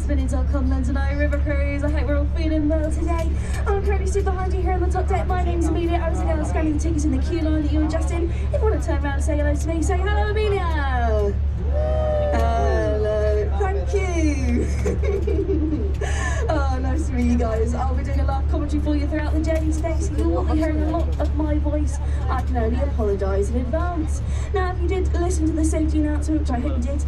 lastminute.com then tonight, River Cruise. I hope we're all feeling well today. I'm currently stood behind you here on the top deck. My name's Amelia. I was the girl scanning the tickets in the queue line that you were just in. If you want to turn around and say hello to me, say hello, Amelia. Hello. Thank you. Oh, nice to meet you guys. I'll be doing a live commentary for you throughout the journey today, so you will be hearing a lot of my voice. I can only apologise in advance. Now, if you did listen to the safety announcement, which I hope you did,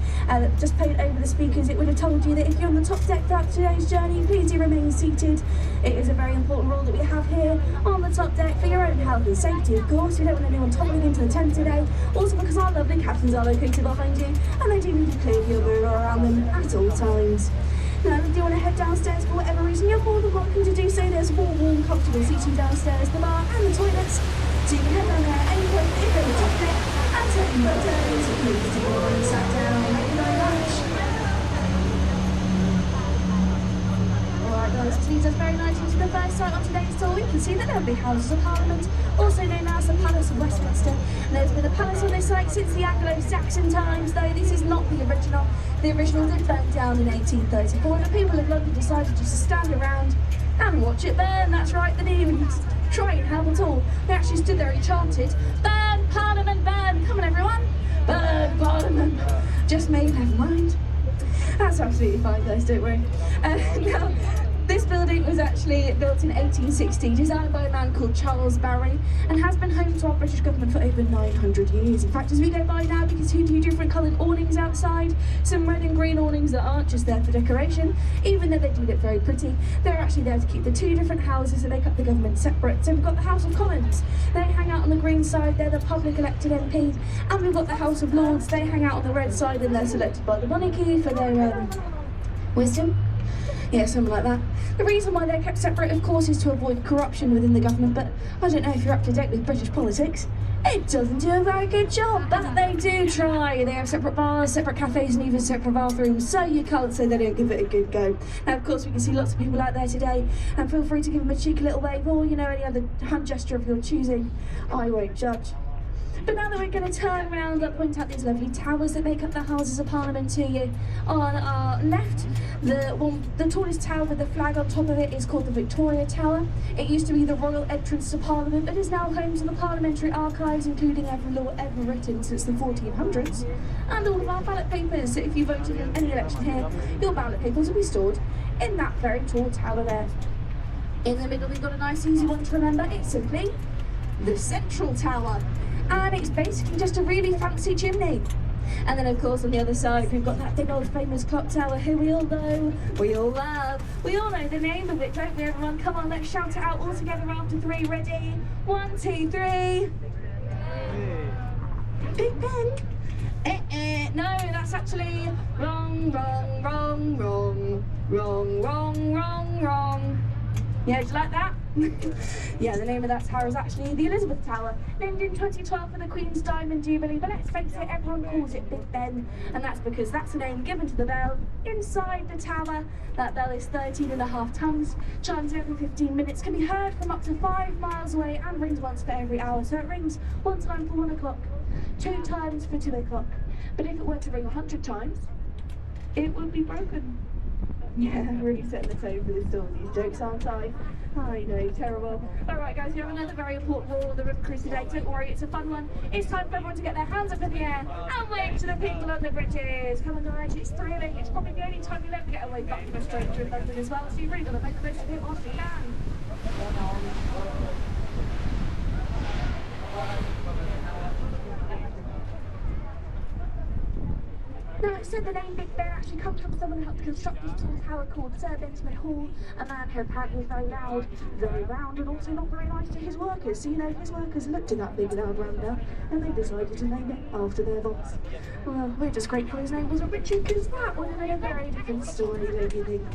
just played over the speakers, it would have told you that if you're on the top deck throughout today's journey, please do remain seated. It is a very important rule that we have here on the top deck for your own health and safety, of course. We don't want anyone toppling into the tent today. Also because our lovely captains are located behind you, and they do need to clear your room around them at all times. Now, if you do want to head downstairs for whatever reason, you're more than welcome to do so. There's more warm, comfortable seating downstairs, the bar and the toilets. So you can head down there at any point if you're on the top deck and take photos. Please do all sat down. Thank you very much. Alright guys, this leads us very nicely to the first site on today's tour. We can see the lovely Houses of Parliament, also known as the Palace of Westminster. And there's been a palace on this site since the Anglo-Saxon times, though this is not the original. The original did burn down in 1834, and the people of London decided just to stand around and watch it burn. That's right, they didn't even try and help at all. They actually stood there and chanted, "Burn, Parliament, burn!" Come on everyone, burn, Parliament. Just me, never mind. That's absolutely fine guys, don't worry. Now, this building was actually built in 1860, designed by a man called Charles Barry, and has been home to our British government for over 900 years. In fact, as we go by now, we can see two different coloured awnings outside, some red and green awnings that aren't just there for decoration, even though they do look very pretty. They're actually there to keep the two different houses that make up the government separate. So we've got the House of Commons, they hang out on the green side, they're the public elected MP, and we've got the House of Lords, they hang out on the red side and they're selected by the monarchy for their wisdom. Yeah, something like that. The reason why they're kept separate, of course, is to avoid corruption within the government, but I don't know if you're up to date with British politics. It doesn't do a very good job, but they do try. They have separate bars, separate cafes, and even separate bathrooms, so you can't say they don't give it a good go. Now, of course, we can see lots of people out there today, and feel free to give them a cheeky little wave, or, you know, any other hand gesture of your choosing. I won't judge. But now that we're going to turn around and point out these lovely towers that make up the Houses of Parliament to you, on our left, the tallest tower with the flag on top of it is called the Victoria Tower. It used to be the royal entrance to Parliament, but is now home to the parliamentary archives, including every law ever written since the 1400s, and all of our ballot papers. So if you voted in any election here, your ballot papers will be stored in that very tall tower there. In the middle, we've got a nice easy one to remember. It's simply the Central Tower. And it's basically just a really fancy chimney. And then of course on the other side we've got that big old famous clock tower who we all know, we all love, we all know the name of it, don't we everyone? Come on, let's shout it out all together after three. Ready? 1, 2, 3. Big Ben. No, that's actually wrong. Yeah, do you like that? Yeah, the name of that tower is actually the Elizabeth Tower, named in 2012 for the Queen's Diamond Jubilee, but let's face it, everyone calls it Big Ben, and that's because that's the name given to the bell inside the tower. That bell is 13.5 tons, chimes every 15 minutes, can be heard from up to 5 miles away, and rings once for every hour. So it rings one time for 1 o'clock, 2 times for 2 o'clock. But if it were to ring 100 times, it would be broken. Yeah, I'm really setting the tone for this story, these jokes, aren't I? I know, terrible. Alright guys, we have another very important rule of the River Cruise today. Don't worry, it's a fun one. It's time for everyone to get their hands up in the air and wave to the people on the bridges. Come on guys, it's thrilling. It's probably the only time you'll ever get away back from a stranger in London as well, so you've really got to make the most of it whilst you can. Now, it's said the name Big Ben actually comes from someone who helped construct this tall tower called Sir Benjamin Hall, a man who apparently was very loud, very round, and also not very nice to his workers. So, you know, his workers looked at that big loud rounder, and they decided to name it after their boss. Well, we're just grateful his name wasn't Richard, because that would have been a very different story, don't you think?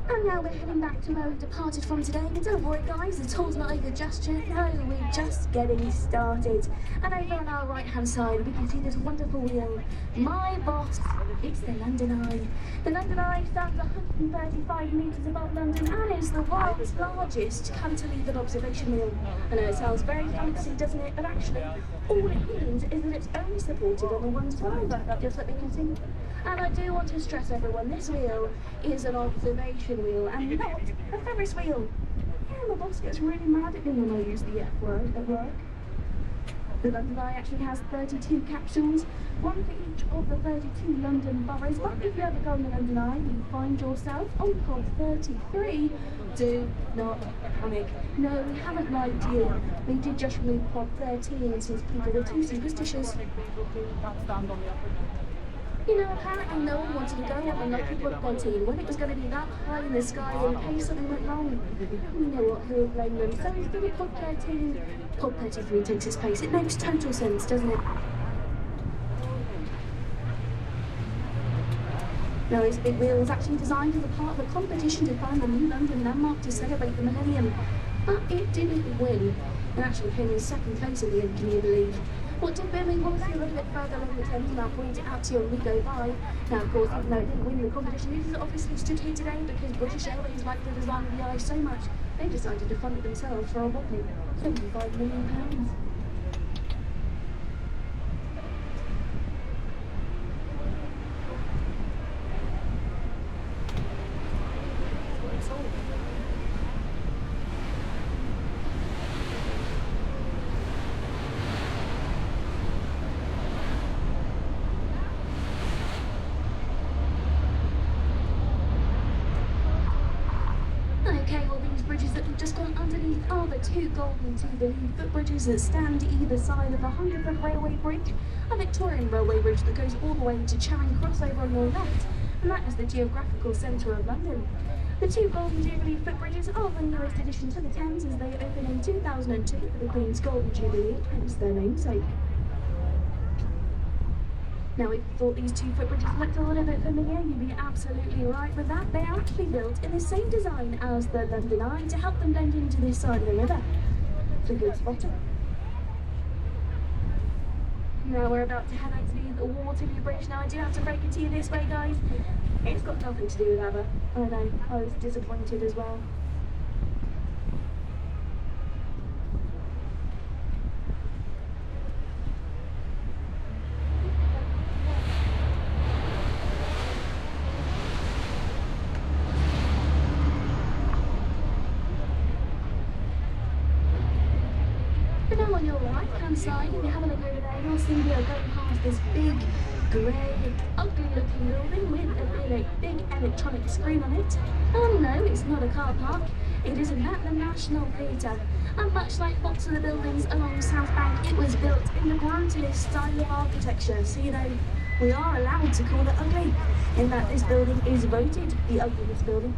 And Now we're heading back to where we departed from today, but don't worry guys, the tour's not over just yet. No, we're just getting started. And over on our right hand side we can see this wonderful wheel. My boss, it's the London Eye. The London Eye stands 135 metres above London and is the world's largest cantilevered observation wheel. I know it sounds very fancy, doesn't it? But actually, all it means is that it's only supported on the one side, just like we can see. And I do want to stress everyone, this wheel is an observation wheel and not a Ferris wheel. Yeah, my boss gets really mad at me when I use the F word at work. The London Eye actually has 32 capsules, one for each of the 32 London boroughs. But if you ever go on the London Eye and you find yourself on pod 33, do not panic. No, we haven't lied to you. We did just remove pod 13 since people were too superstitious. You know, apparently no one wanted to go on the lucky pod 13 when it was going to be that high in the sky in case something went wrong. You know what, who will blame them? So instead of pod 13, pod 33 takes its place. It makes total sense, doesn't it? Now, this big wheel was actually designed as a part of a competition to find a new London landmark to celebrate the Millennium. But it didn't win. It actually came in second place in the end, can you believe? What did win, we want to see a little bit further along the Thames, and I'll point it out to you when we go by. Now, of course, even though it didn't win the competition, it is obviously stood here today because British Airways liked the design of the eye so much, they decided to fund it themselves for a whopping £75 million. Are the two golden Jubilee footbridges that stand either side of the 100-foot railway bridge, a Victorian railway bridge that goes all the way to Charing Cross over on your left, and that is the geographical centre of London. The two golden Jubilee footbridges are the newest addition to the Thames as they opened in 2002 for the Queen's Golden Jubilee, hence their namesake. Now, if you thought these two footbridges looked a little bit familiar, you'd be absolutely right with that. They are actually built in the same design as the London Eye to help them blend into this side of the river. It's a good spotting. Now we're about to head out to the Waterloo Bridge. Now I do have to break it to you this way, guys. It's got nothing to do with ABBA. I know, I was disappointed as well. On your right hand side, if you have a look over there, you'll see we are going past this big, grey, ugly looking building with a really big electronic screen on it. Oh no, it's not a car park, it is in fact the National Theatre. And much like lots of the buildings along South Bank, it was built in the brutalist style of architecture, so you know, we are allowed to call it ugly, in that this building is voted the ugliest building.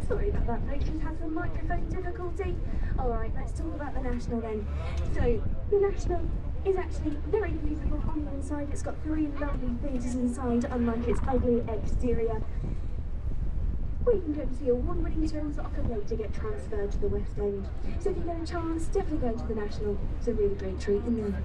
Sorry about that, folks, just had some microphone difficulty. Alright, let's talk about the National then. So, the National is actually very beautiful on the inside. It's got 3 lovely theatres inside, unlike its ugly exterior. Or you can go and see award-winning shows that often wait to get transferred to the West End. So if you get a chance, definitely go to the National. It's a really great treat, isn't it?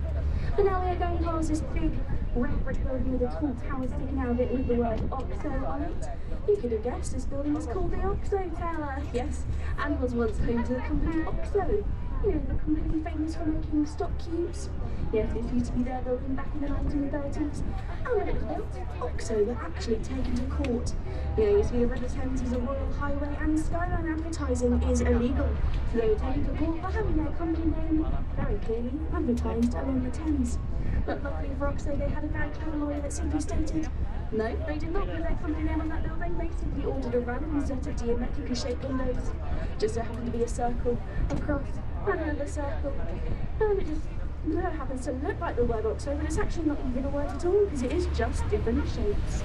But now we are going past this big red brick building with a tall tower sticking out of it with the word OXO on it. You could have guessed this building is called the OXO Tower, yes, and was once home to the company OXO. You know, they're completely famous for making stock cubes. Yes, this used to be their building back in the 1930s. And when it was built, Oxo were actually taken to court. You see, the River Thames is a royal highway and skyline advertising is illegal. So they were taken to court for having their company name very clearly advertised along the Thames. But luckily for Oxo, they had a very clever lawyer that simply stated, no, they did not put their company name on that building. They simply ordered a random set of geometrically shaped windows. Just so happened to be a circle, a cross, and another circle. And it just happens to look like the word Oxo, but it's actually not even a word at all, because it is just different shapes.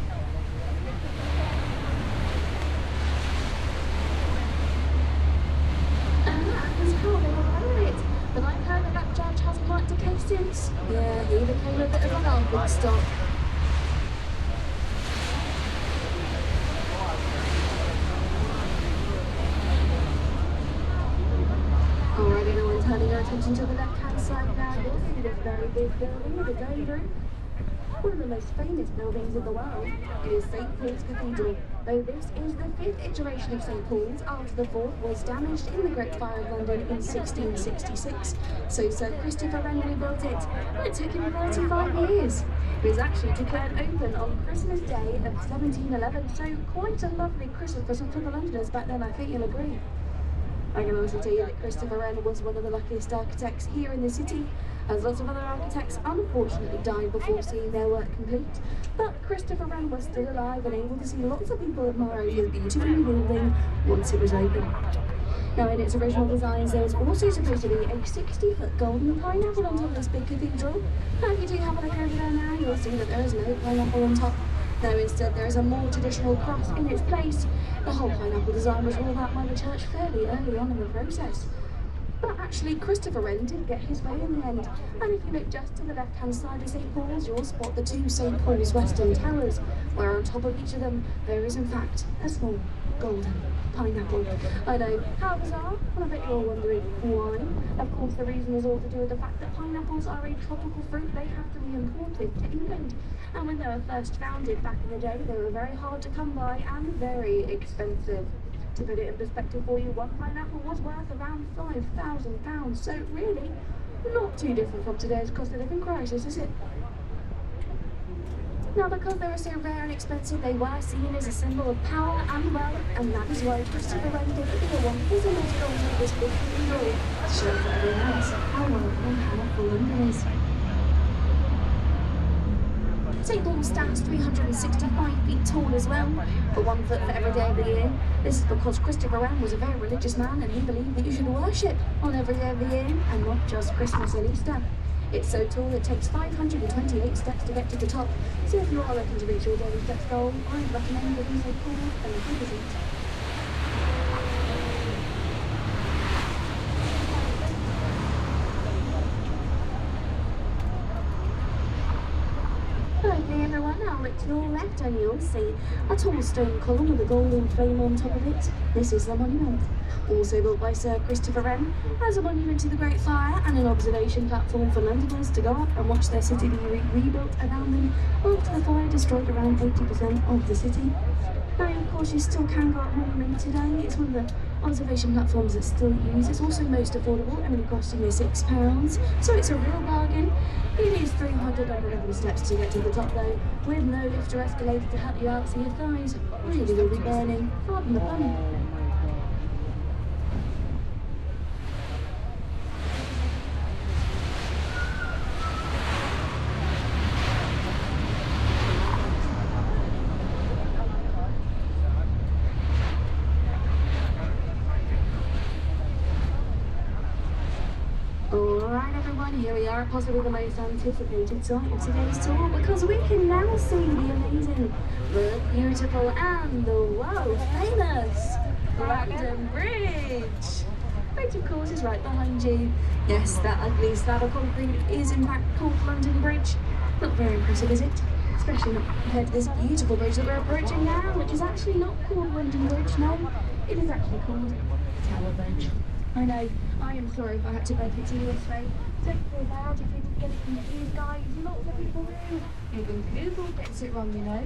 And that was how they were running it. But I've heard that judge hasn't liked a case since. Yeah, he became a bit of a laughing stock. Alright, everyone, turning your attention to the left-hand side now. You'll see this very big building with a dome roof. One of the most famous buildings in the world is St. Paul's Cathedral. Though this is the 5th iteration of St. Paul's, after the 4th was damaged in the Great Fire of London in 1666. So Sir Christopher Wren rebuilt it, and it took him 35 years. It was actually declared open on Christmas Day of 1711, so quite a lovely Christmas present for the Londoners back then, I think you'll agree. I can also tell you that Christopher Wren was one of the luckiest architects here in the city, as lots of other architects unfortunately died before seeing their work complete. But Christopher Wren was still alive and able to see lots of people admiring his beautiful new building once it was open. Now, in its original designs, there was also supposed to be a 60-foot golden pineapple on top of this big cathedral. Now, if you do have a look over there now, you'll see that there is no pineapple on top. No, instead there is a more traditional cross in its place. The whole pineapple design was ruled out by the church fairly early on in the process. But actually, Christopher Wren did get his way in the end. And if you look just to the left-hand side of St. Paul's, you'll spot the 2 St. Paul's Western Towers, where on top of each of them, there is in fact a small golden pineapple. I know, how bizarre? Well, I bet you're wondering why. Of course, the reason is all to do with the fact that pineapples are a tropical fruit. They have to be imported to England. And when they were first founded back in the day, they were very hard to come by and very expensive. To put it in perspective for you, one pineapple was worth around £5,000. So really, not too different from today's cost of living crisis, is it? Now, because they were so rare and expensive, they were seen as a symbol of power and wealth, and that is why Christopher Wren did the wonderful symbol to go into this big cathedral to show everyone else how wealthy and powerful London is. St. Paul stands 365 feet tall as well, for 1 foot for every day of the year. This is because Christopher Wren was a very religious man, and he believed that you should worship on every day of the year and not just Christmas and Easter. It's so tall it takes 528 steps to get to the top, so if you are looking to reach your daily steps goal, I'd recommend giving St. Paul a little visit. Okay everyone, now look to your left and you'll see a tall stone column with a golden flame on top of it. This is the monument, also built by Sir Christopher Wren, as a monument to the Great Fire and an observation platform for Londoners to go up and watch their city be rebuilt around them after the fire destroyed around 80% of the city. Now, of course, you still can go up monument today. It's one of the observation platforms that's still used. It's also most affordable, only costing you £6, so it's a real bargain. It is 311 steps to get to the top though, with no lift or escalator to help you out, so your thighs really will be burning. Pardon the pun. Alright everyone, here we are at possibly the most anticipated site of today's tour, because we can now see the amazing, the beautiful and the world famous Millennium Bridge, which of course is right behind you. Yes, that ugly slab of concrete is in fact called London Bridge. Not very impressive, is it? Especially not compared to this beautiful bridge that we're approaching now, which is actually not called London Bridge, no, it is actually called Tower Bridge. I know, I am sorry if I had to break it to you this way. Don't feel bad if you did get it confused, guys. Lots of people do. Even Google gets it wrong, you know.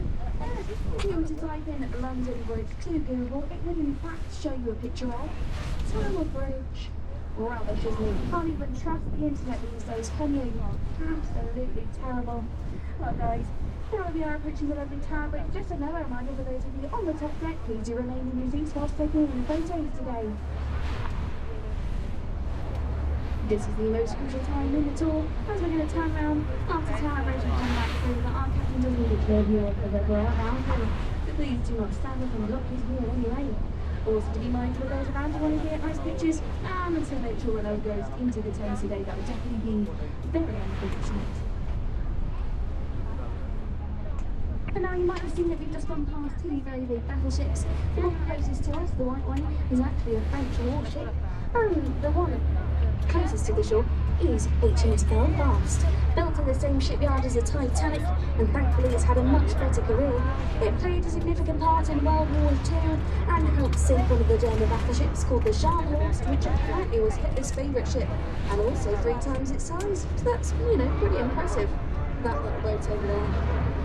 If you were to type in London Bridge to Google, it will in fact show you a picture of Tower Bridge. rubbish, isn't it? You can't even trust the internet these days, can you? Absolutely terrible. Well, guys, there we are approaching the lovely tower, but just another reminder for those of you on the top deck, please do remain in your seats whilst taking any photos today. This is the most crucial time in the tour, as we're going to turn around after tower bridge and come back through that our captain doesn't need a clear view of the river around here. So please do not stand up and block his view anyway. Also, to be mindful of those around who want to get nice pictures, and to make sure the logo goes into the Thames today. That would definitely be very unfortunate. And now you might have seen that we've just gone past two very big battleships. The one closest to us, the white one, is actually a French warship, and the one closest to the shore is HMS Belfast, built in the same shipyard as the Titanic, and thankfully it's had a much better career. It played a significant part in World War II and helped sink one of the German battleships called the Scharnhorst, which apparently was Hitler's favourite ship, and also 3 times its size. So that's, pretty impressive. That little boat over there.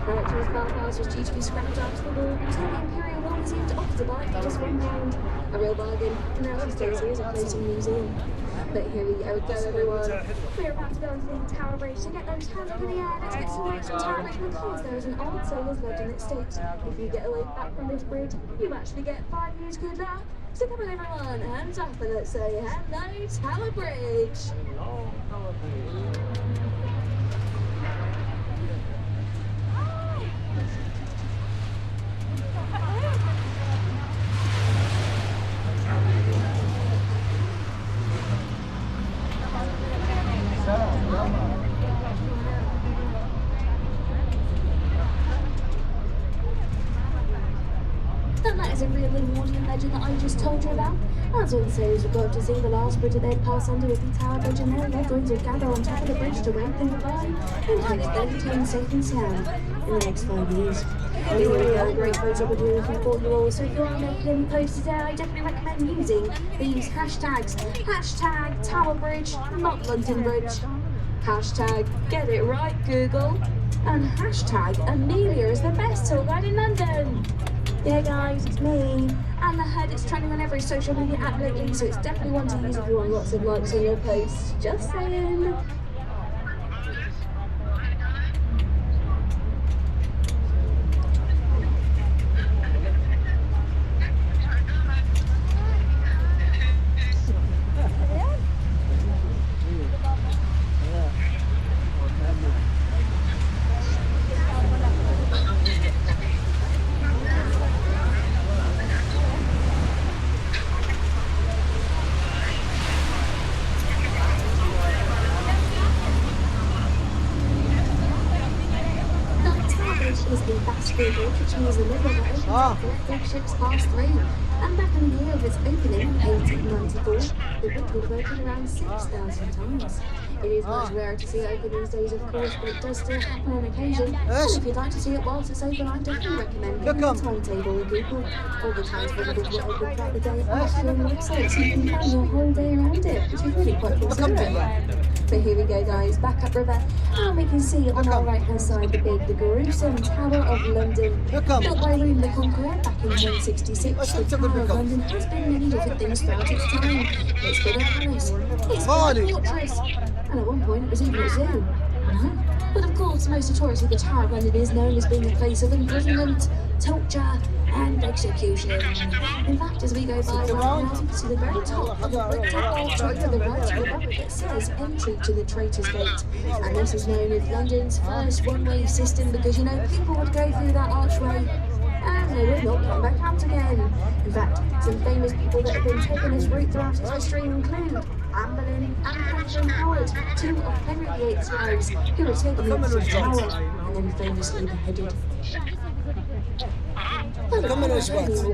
HMS Belfast was due to be scrapped after the war until the Imperial War seemed to offer to buy it for just £1. A real bargain, and now she stays here as a floating museum. But here we go everyone. We're about to go into the Tower Bridge to get those hands up in the air. Let's get some lights from Tower Bridge, because there is an old sailor's legend that states if you get a load back from this bridge, you actually get 5 years good luck. So come on everyone, hands up and let's say hello Tower Bridge. Hello Tower Bridge. And that is a real Edwardian legend that I just told you about. As when sailors would go up to see the last bridge that they'd pass under would be Tower Bridge, and their loved ones would gather on top of the bridge to wave them goodbye and hope that they'd return safe and sound in the next 5 years. Here we have a great photo opportunity for you all, so if you are making any posts today, I definitely recommend using these hashtags. Hashtag Tower Bridge, not London Bridge. Hashtag Get It Right Google. And hashtag Amelia is the best tour guide in London. Yeah guys, it's me. And I heard it's trending on every social media app lately, so it's definitely one to use if you want lots of likes on your posts. Just saying. Is the fast food bridge, which means the river that opens big ships pass through. And back in the year of its opening, 1894, the bridge was floated around 6,000 times. It is much rarer to see it open these days, of course, but it does still happen on occasion. And if you'd like to see it whilst it's open, I definitely recommend getting the timetable on Google. All the times for the bridge will open throughout the day actually on the website, so you can plan your whole day around it, which is really quite considerate. But here we go guys, back up river, and we can see on our right hand side the gruesome Tower of London. Built by William the Conqueror back in 1066, the Tower of London has been many different things throughout its time. It's been a palace, it's been a fortress, and at one point it was even a zoo. But of course, most notoriously, the Tower of London is known as being a place of imprisonment, torture, and execution. In fact, as we go by right now, you can see the very top of the brick wall to the right above it that says entry to the Traitors' Gate. And this is known as London's first one-way system because, people would go through that archway and they would not come back out again. In fact, some famous people that have been taking this route throughout its history include Anne Boleyn and Catherine Howard, 2 of Henry VIII's wives, who were taken into the Tower and then famously beheaded. Well, the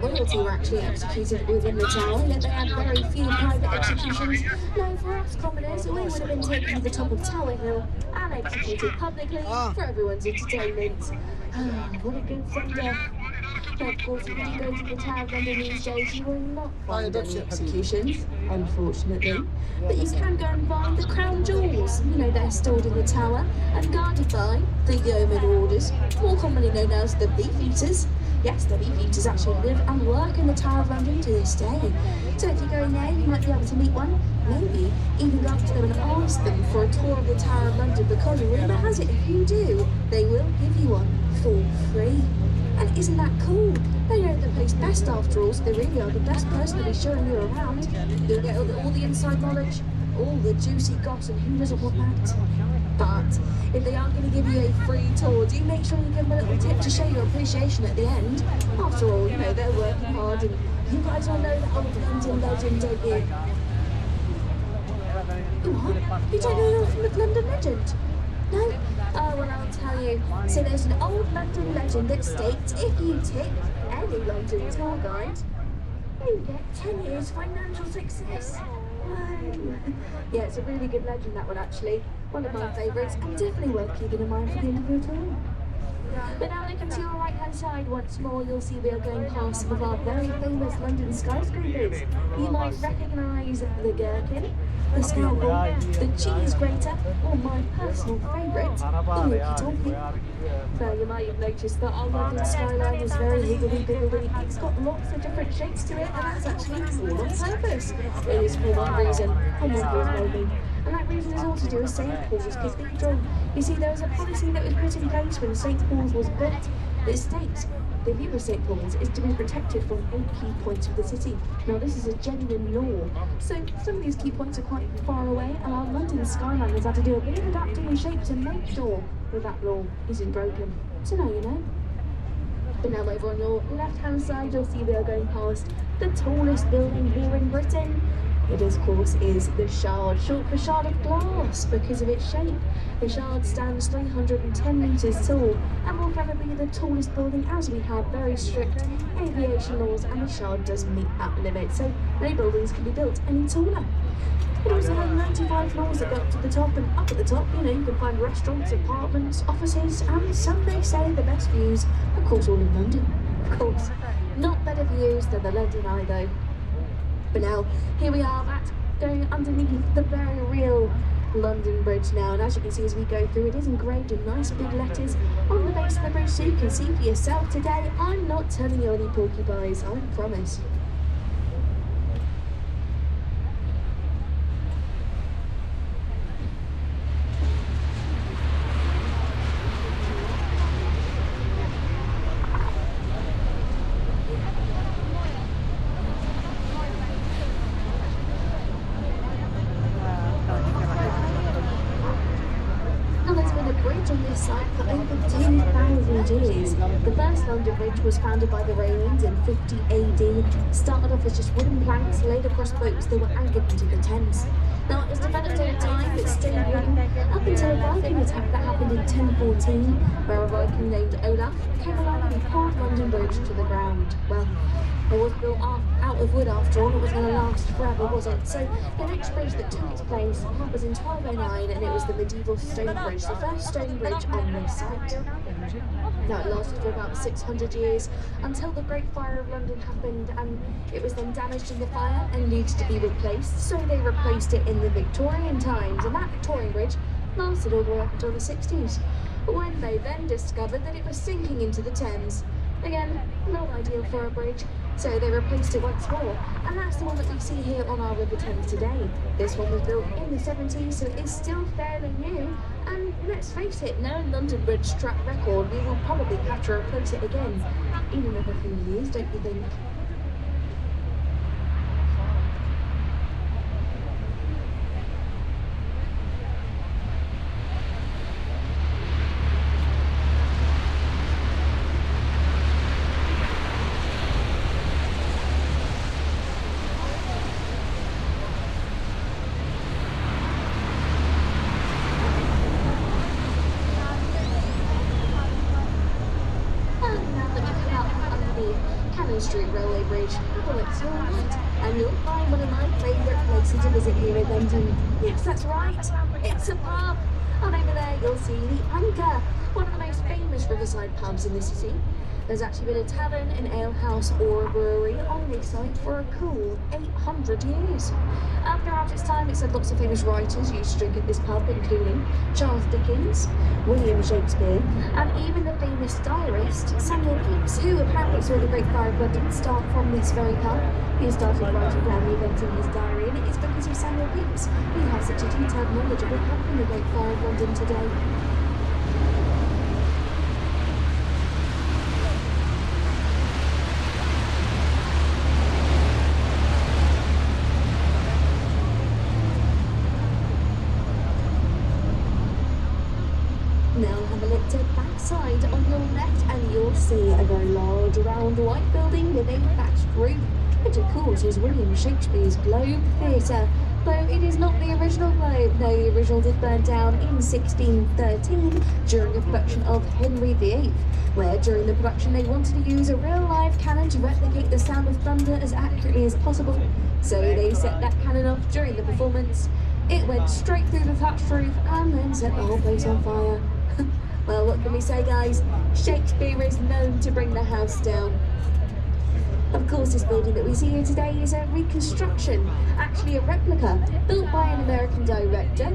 royalty were actually executed within the tower, yet they had very few private executions. No, for us commoners, we would have been taken to the top of Tower Hill and executed publicly for everyone's entertainment. What a good sender. But of course, if you go to the Tower of London these days, you will not find any executions, unfortunately. But you can go and find the crown jewels. You know, they're stored in the tower and guarded by the yeoman orders, more commonly known as the beefeaters. Yes, the beefeaters actually live and work in the Tower of London to this day. So if you go in there, you might be able to meet one, maybe even go up to them and ask them for a tour of the Tower of London, because rumour has it, if you do, they will give you one for free. And isn't that cool? They know the place best after all, so they really are the best person to be showing you around. You'll get all the inside knowledge, all the juicy gossip, who doesn't want that? But if they are going to give you a free tour, do make sure you give them a little tip to show your appreciation at the end. After all, you know, they're working hard, and you guys all know the old London legend, don't you? What? You don't know the ultimate London legend? No? Oh, well, I'll tell you. So there's an old London legend that states if you tip any London tour guide, you get 10 years financial success. Yeah, it's a really good legend, that one, actually. One of my favourites, and definitely worth keeping in mind for the end of your tour. But now looking to your right hand side once more, you'll see we are going past some of our very famous London skyscrapers. You might recognise the Gherkin, the Scalpel, the Cheese Grater, or my personal favourite, the Walkie Talkie. Now you might have noticed that our London skyline is very higgledy-piggledy. It's got lots of different shapes to it, and that's actually all on purpose. It is for one reason, and one reason only. And that reason is all to do with St Paul's Cathedral. You see, there was a policy that was put in place when St Paul's was built that states the view of St Paul's is to be protected from all key points of the city. Now, this is a genuine law, so some of these key points are quite far away, and our London skyline has had to do a bit of adapting in shape to make sure that that law isn't broken. So now you know. But now over on your left-hand side, you'll see we are going past the tallest building here in Britain. It, of course, is the Shard, short for Shard of Glass, because of its shape. The Shard stands 310 metres tall and will forever be the tallest building, as we have very strict aviation laws, and the Shard does meet that limit, so no buildings can be built any taller. It also has 95 floors that go up to the top, and up at the top, you know, you can find restaurants, apartments, offices, and some may say the best views, of course, all in London. Of course, not better views than the London Eye, though. But now, here we are, Matt, going underneath the very real London Bridge now, and as you can see as we go through, it is engraved in nice big letters on the base of the bridge, so you can see for yourself today. I'm not telling you any porcupines, I promise. The first London Bridge was founded by the Romans in 50 AD, started off as just wooden planks laid across boats that were anchored into the Thames. Now it was developed over time, it stayed wooden, up until a Viking attack that happened in 1014, where a Viking named Olaf came along and poured London Bridge to the ground. Well, it was built out of wood after all, it was going to last forever, was it? So the next bridge that took its place was in 1209, and it was the medieval stone bridge, the first stone bridge on this site. Now it lasted for about 600 years until the Great Fire of London happened, and it was then damaged in the fire and needed to be replaced, so they replaced it in the Victorian times, and that Victorian bridge lasted all the way up until the 60s, when they then discovered that it was sinking into the Thames. Again, not ideal for a bridge, so they replaced it once more, and that's the one that we see here on our River Thames today. This one was built in the 70s, so it's still fairly new, and let's face it, knowing London Bridge's track record, we will probably have to replace it again in another few years, don't you think? Street Railway Bridge, well, it's all right, and you'll find one of my favourite places to visit here in London. Yes, that's right, it's a pub, and over there you'll see the Anchor, one of the most famous riverside pubs in the city. There's actually been a tavern, an alehouse or a brewery on this site for a cool 800 years. Throughout its time, it's had lots of famous writers used to drink at this pub, including Charles Dickens, William Shakespeare, and even the famous diarist Samuel Pepys, who apparently saw the Great Fire of London start from this very pub. He started writing down the events in his diary, and it's because of Samuel Pepys. He has such a detailed knowledge of what happened in the Great Fire of London today. Now have a look to the backside on your left and you'll see a very large round white building with a thatched roof, which of course is William Shakespeare's Globe Theatre. Though it is not the original Globe. No, the original did burn down in 1613 during a production of Henry VIII, where during the production they wanted to use a real live cannon to replicate the sound of thunder as accurately as possible. So they set that cannon off during the performance. It went straight through the thatched roof and then set the whole place on fire. Well, what can we say, guys? Shakespeare is known to bring the house down. Of course, this building that we see here today is a reconstruction, actually a replica, built by an American director,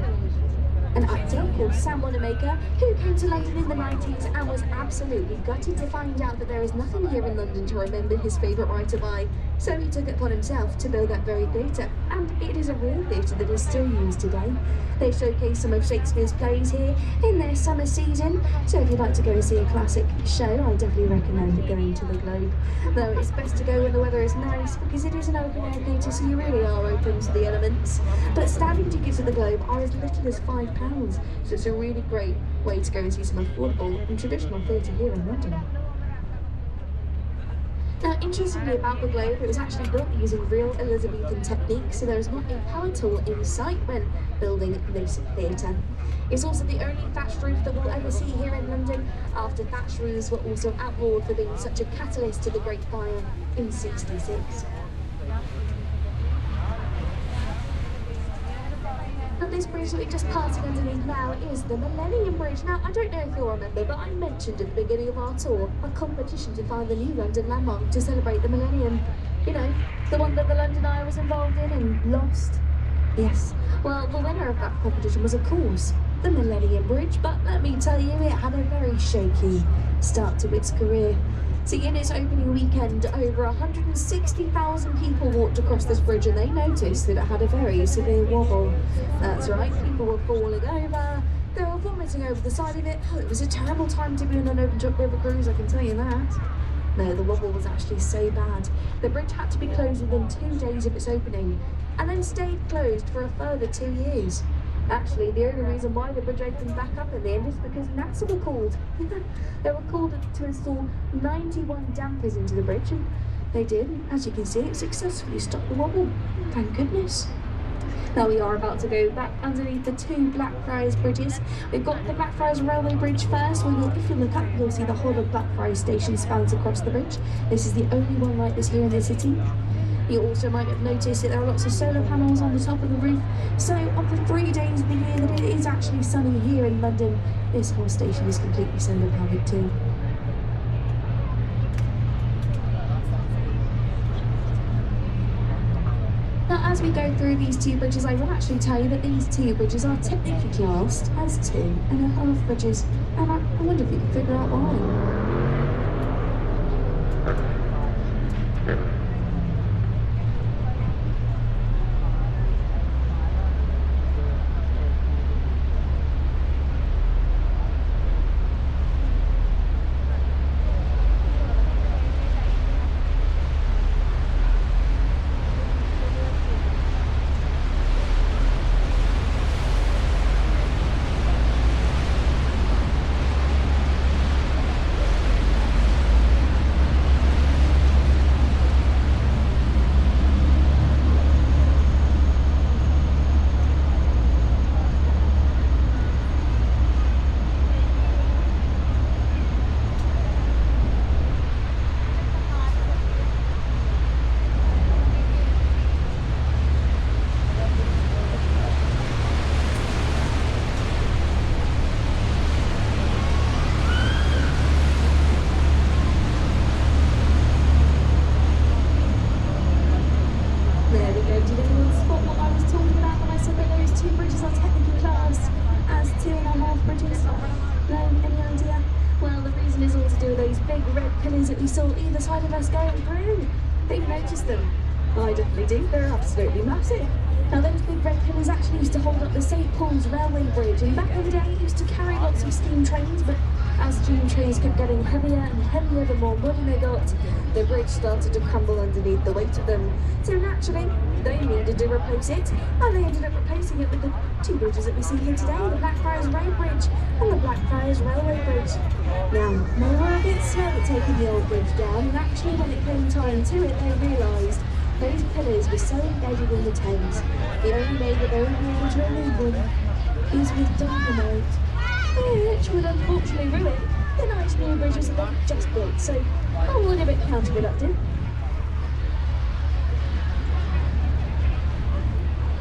an actor called Sam Wanamaker, who came to London in the 90s and was absolutely gutted to find out that there is nothing here in London to remember his favourite writer by. So he took it upon himself to build that very theatre, and it is a real theatre that is still used today. They showcase some of Shakespeare's plays here in their summer season, so if you'd like to go and see a classic show, I definitely recommend going to the Globe. Though it's best to go when the weather is nice, because it is an open air theatre, so you really are open to the elements. But standing tickets at the Globe are as little as £5, so it's a really great way to go and see some affordable and traditional theatre here in London. Now, interestingly about the Globe, it was actually built using real Elizabethan techniques, so there is not a power tool in sight when building this theatre. It's also the only thatched roof that we'll ever see here in London, after thatched roofs were also outlawed for being such a catalyst to the Great Fire in '66. This bridge that we're just passing underneath now is the Millennium Bridge. Now, I don't know if you'll remember, but I mentioned at the beginning of our tour a competition to find the new London landmark to celebrate the Millennium. You know, the one that the London Eye was involved in and lost. Yes, well, the winner of that competition was, of course, the Millennium Bridge, but let me tell you, it had a very shaky start to its career. See, in its opening weekend, over 160,000 people walked across this bridge and they noticed that it had a very severe wobble. That's right, people were falling over, they were vomiting over the side of it. Oh, it was a terrible time to be on an open-top river cruise, I can tell you that. No, the wobble was actually so bad. The bridge had to be closed within 2 days of its opening, and then stayed closed for a further 2 years. Actually, the only reason why the bridge opened back up in the end is because NASA were called. They were called to install 91 dampers into the bridge, and they did. As you can see, it successfully stopped the wobble. Thank goodness. Now we are about to go back underneath the 2 Blackfriars bridges. We've got the Blackfriars Railway Bridge first, where if you look up, you'll see the whole of Blackfriars Station spans across the bridge. This is the only one like this here in the city. You also might have noticed that there are lots of solar panels on the top of the roof. So of the 3 days of the year that it is actually sunny here in London, this whole station is completely solar powered too. Now, as we go through these 2 bridges, I will actually tell you that these 2 bridges are technically classed as 2.5 bridges, and I wonder if you can figure out why. either side of us going through. They've noticed them. I definitely do. They're absolutely massive. Now those big red pillars actually used to hold up the St Paul's railway bridge, and back in the day it used to carry lots of steam trains, but as steam trains kept getting heavier and heavier the more modern they got, the bridge started to crumble underneath the weight of them. So naturally, they needed to replace it, and they ended up replacing it with the two bridges that we see here today, the Blackfriars Road Bridge and the Blackfriars Railway Bridge. Now, they were a bit slow at taking the old bridge down, and actually when it came time to it, they realised those pillars were so embedded in the Thames, the only way that they would be able to remove them is with dynamite, which would unfortunately ruin the nice new bridges that they've just built, so a little bit counterproductive.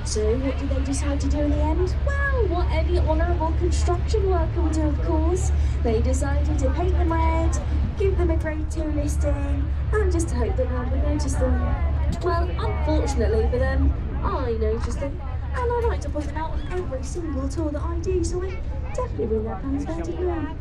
So what did they decide to do in the end? Well, what any honourable construction worker would do, of course. They decided to paint them red, give them a grade 2 listing, and just to hope that no one would notice them. Well, unfortunately for them, I noticed them, and I like to point them out on every single tour that I do, so I definitely bring their plans there, didn't I?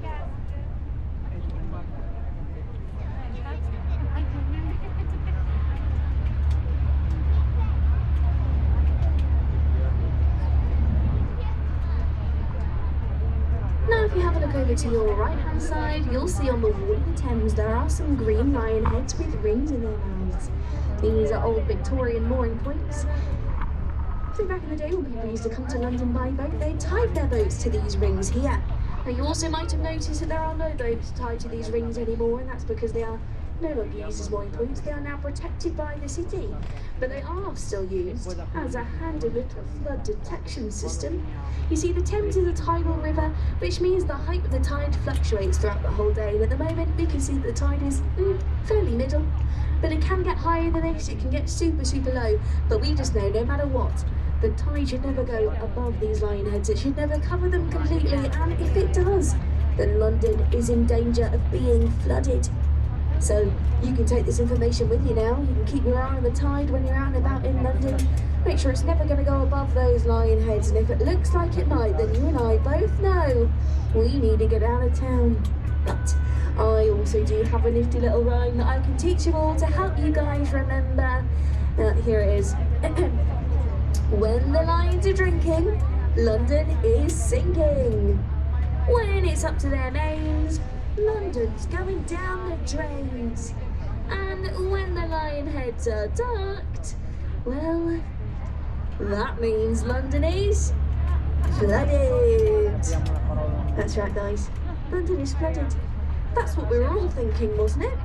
Now if you have a look over to your right hand side, you'll see on the wall of the Thames there are some green lion heads with rings in their mouths. These are old Victorian mooring points. So back in the day when people used to come to London by boat, they tied their boats to these rings here. Now you also might have noticed that there are no boats tied to these rings anymore, and that's because they are no longer used as mooring points. They are now protected by the city, but they are still used as a handy little flood detection system. You see, the Thames is a tidal river, which means the height of the tide fluctuates throughout the whole day, and at the moment we can see that the tide is fairly middle, but it can get higher than this, it can get super low, but we just know no matter what, the tide should never go above these lion heads. It should never cover them completely, and if it does, then London is in danger of being flooded. So you can take this information with you now. You can keep your eye on the tide when you're out and about in London. Make sure it's never going to go above those lion heads, and if it looks like it might, then you and I both know we need to get out of town. But I also do have a nifty little rhyme that I can teach you all to help you guys remember. Here it is. When the lions are drinking, London is sinking. When it's up to their mains, London's going down the drains. And when the lion heads are ducked, well, that means London is flooded. That's right, guys. London is flooded. That's what we were all thinking, wasn't it?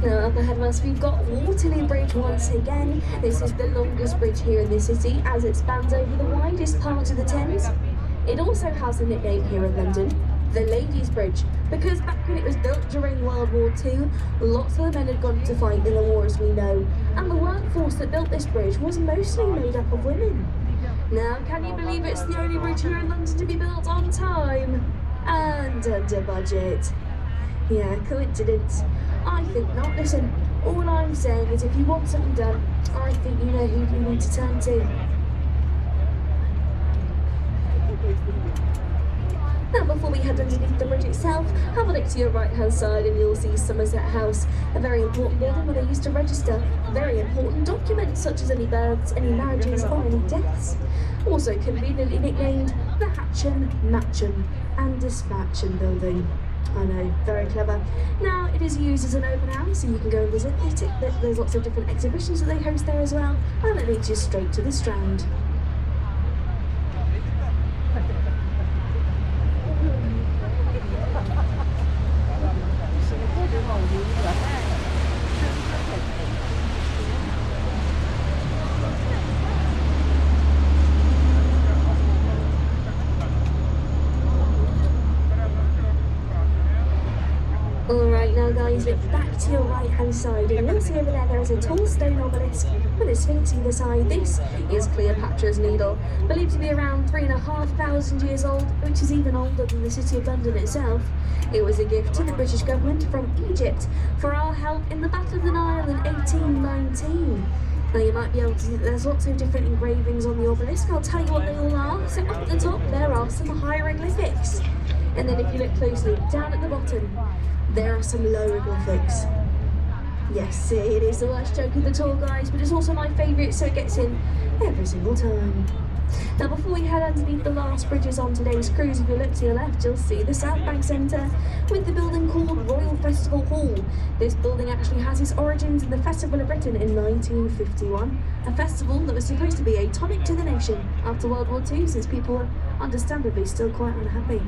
Now up ahead of us we've got Waterloo Bridge once again. This is the longest bridge here in the city as it spans over the widest part of the Thames. It also has a nickname here in London, the Ladies' Bridge, because back when it was built during World War II, lots of the men had gone to fight in the war, as we know, and the workforce that built this bridge was mostly made up of women. Now can you believe it's the only bridge here in London to be built on time and under budget? Yeah, coincidence? I think not. Listen, all I'm saying is if you want something done, I think you know who you need to turn to. Now before we head underneath the bridge itself, have a look to your right hand side and you'll see Somerset House, a very important building where they used to register very important documents such as any births, any marriages or any deaths. Also conveniently nicknamed the Hatcham, Matcham and Dispatcham building. I know, very clever. Now it is used as an open house, so you can go and visit it. There's lots of different exhibitions that they host there as well, and it leads you straight to the Strand. Alright now guys, look back to your right hand side and you'll see over there is a tall stone obelisk with a sphinx either side. This is Cleopatra's Needle, believed to be around 3,500 years old, which is even older than the City of London itself. It was a gift to the British government from Egypt for our help in the Battle of the Nile in 1819. Now you might be able to see that there's lots of different engravings on the obelisk. I'll tell you what they all are. So up at the top there are some hieroglyphics. And then if you look closely, down at the bottom, there are some logoglyphics. Yes, it is the worst joke of the tour, guys, but it's also my favourite, so it gets in every single time. Now before we head underneath the last bridges on today's cruise, if you look to your left, you'll see the South Bank Centre with the building called Royal Festival Hall. This building actually has its origins in the Festival of Britain in 1951, a festival that was supposed to be a tonic to the nation after World War II, since people were understandably still quite unhappy.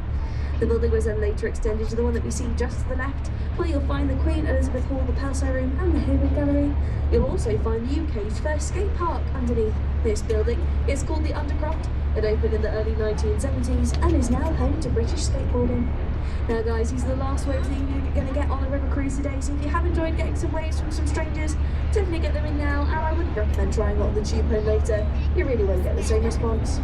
The building was then later extended to the one that we see just to the left, where you'll find the Queen Elizabeth Hall, the Palsy Room and the Hayward Gallery. You'll also find the UK's first skate park underneath this building. It's called the Undercroft. It opened in the early 1970s and is now home to British skateboarding. Now guys, these are the last waves that you're going to get on a river cruise today, so if you have enjoyed getting some waves from some strangers, definitely get them in now, and I would recommend trying on the tube home later. You really won't get the same response.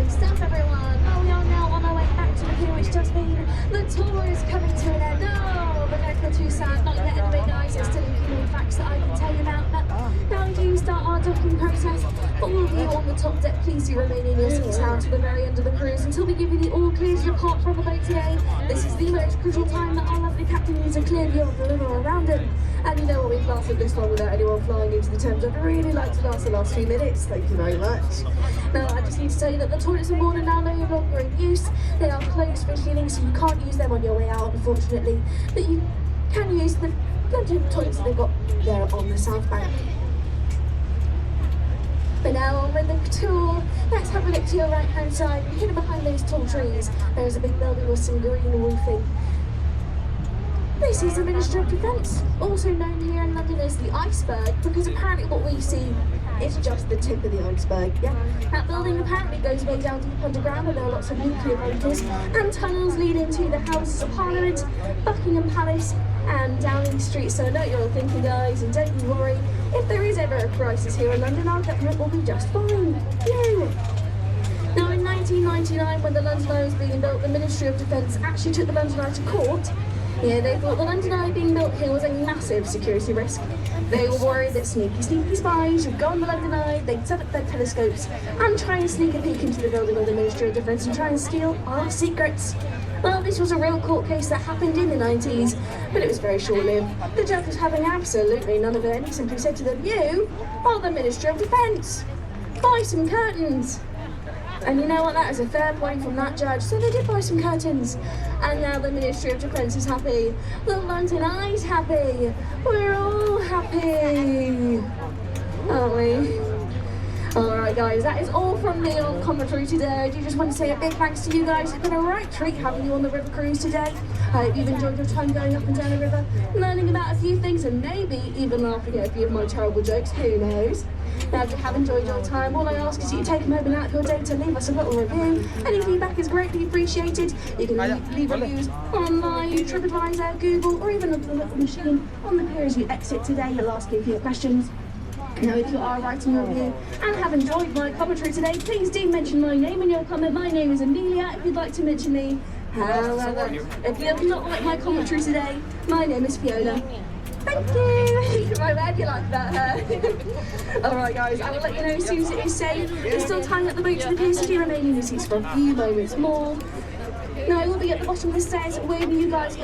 Stuff, everyone. Well, we are now on our way back to the pier, which does mean the tour is coming to an end. Oh, but don't feel too sad. Not yet anyway, guys. There's still a few more facts that I can tell you about. But now we do start our docking process. For all of you on the top deck, please do remain in your seats now to the very end of the cruise until we give you the all clear to depart from the boat today. This is the most crucial time that our lovely captain needs a clear view of the river around him. And you know what, we've lasted this long without anyone flying into the Thames. I'd really like to last the last few minutes. Thank you very much. Now, I just need to tell you that the toilets on board are now no longer in use. They are closed for cleaning, so you can't use them on your way out, unfortunately. But you can use the toilets that they've got there on the South Bank. But now on with the tour. Let's have a look to your right hand side. Hidden behind those tall trees, there is a big building with some green roofing. This is the Ministry of Defence, also known here in London as the Iceberg, because apparently what we see is just the tip of the iceberg. Yeah, that building apparently goes way down deep underground, and there are lots of nuclear bunkers and tunnels leading to the Houses of Parliament, Buckingham Palace and Downing Street. So I know you're all thinking, guys, and don't you worry, if there is ever a crisis here in London, our government will be just fine. Yeah. Now in 1999, when the London Eye was being built, the Ministry of Defence actually took the London Eye to court. Yeah, they thought the London Eye being built here was a massive security risk. They were worried that sneaky spies would go on the London Eye, they'd set up their telescopes and try and sneak a peek into the building of the Ministry of Defence and try and steal our secrets. Well, this was a real court case that happened in the 90s, but it was very short-lived. The judge was having absolutely none of it, and he simply said to them, "You are the Ministry of Defence. Buy some curtains." And you know what, that is a fair point from that judge. So they did buy some curtains. And now the Ministry of Defence is happy. The London Eye's happy. We're all happy. Aren't we? Alright guys, that is all from me on commentary today. I do just want to say a big thanks to you guys. It's been a right treat having you on the river cruise today. I hope you've enjoyed your time going up and down the river, learning about a few things and maybe even laughing at a few of my terrible jokes, who knows. Now if you have enjoyed your time, all I ask is that you take a moment out of your day to leave us a little review. Any feedback is greatly appreciated. You can leave reviews online, TripAdvisor, Google, or even a little machine on the pier as you exit today. It'll ask you a few questions. Now, if you are writing a review and have enjoyed my commentary today, please do mention my name in your comment. My name is Amelia, if you'd like to mention me. However, if you have not liked my commentary today, my name is Fiona. Thank you! I'm glad you like that. Alright guys, I will let you know as soon as it is safe. We're still tying up the boat to the pier, so do remain in your seats for a few moments more. Now, I will be at the bottom of the stairs waving you guys